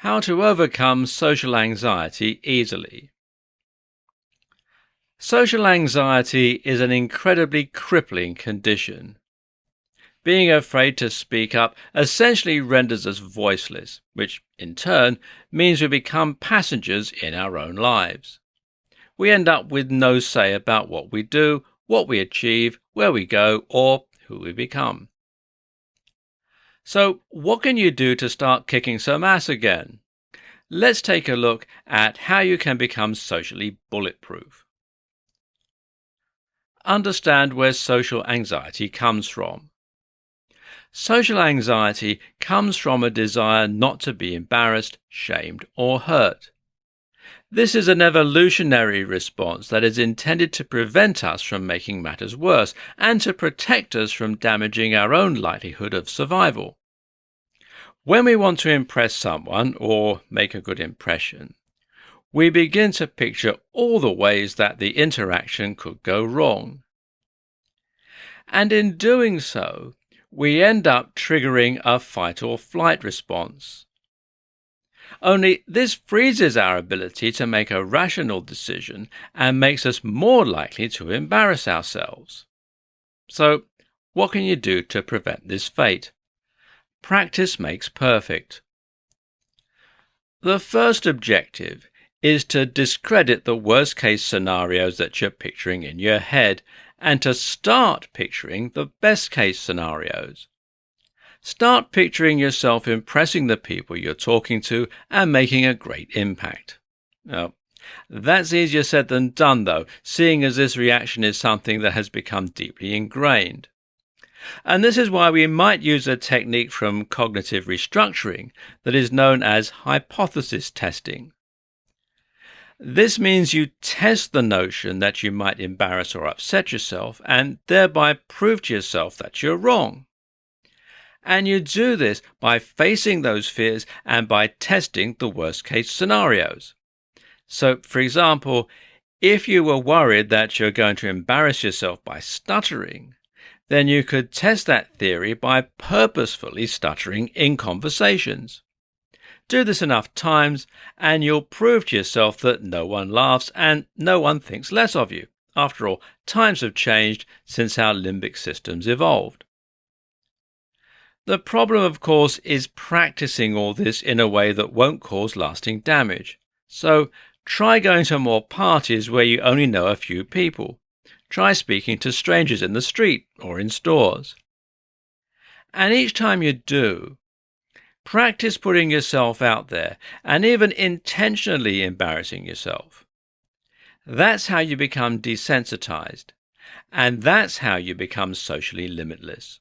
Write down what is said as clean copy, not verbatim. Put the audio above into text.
How to overcome social anxiety easily. Social anxiety is an incredibly crippling condition. Being afraid to speak up essentially renders us voiceless, which in turn means we become passengers in our own lives. We end up with no say about what we do, what we achieve, where we go, or who we become. So, what can you do to start kicking some ass again? Let's take a look at how you can become socially bulletproof. Understand where social anxiety comes from. Social anxiety comes from a desire not to be embarrassed, shamed, or hurt. This is an evolutionary response that is intended to prevent us from making matters worse and to protect us from damaging our own likelihood of survival. When we want to impress someone or make a good impression, we begin to picture all the ways that the interaction could go wrong. And in doing so, we end up triggering a fight or flight response. Only this freezes our ability to make a rational decision and makes us more likely to embarrass ourselves. So, what can you do to prevent this fate? Practice makes perfect. The first objective is to discredit the worst-case scenarios that you're picturing in your head and to start picturing the best-case scenarios. Start picturing yourself impressing the people you're talking to and making a great impact. Now, that's easier said than done, though, seeing as this reaction is something that has become deeply ingrained. And this is why we might use a technique from cognitive restructuring that is known as hypothesis testing. This means you test the notion that you might embarrass or upset yourself and thereby prove to yourself that you're wrong. And you do this by facing those fears and by testing the worst-case scenarios. So, for example, if you were worried that you're going to embarrass yourself by stuttering, then you could test that theory by purposefully stuttering in conversations. Do this enough times and you'll prove to yourself that no one laughs and no one thinks less of you. After all, times have changed since our limbic systems evolved. The problem, of course, is practicing all this in a way that won't cause lasting damage. So try going to more parties where you only know a few people. Try speaking to strangers in the street or in stores. And each time you do, practice putting yourself out there and even intentionally embarrassing yourself. That's how you become desensitized, and that's how you become socially limitless.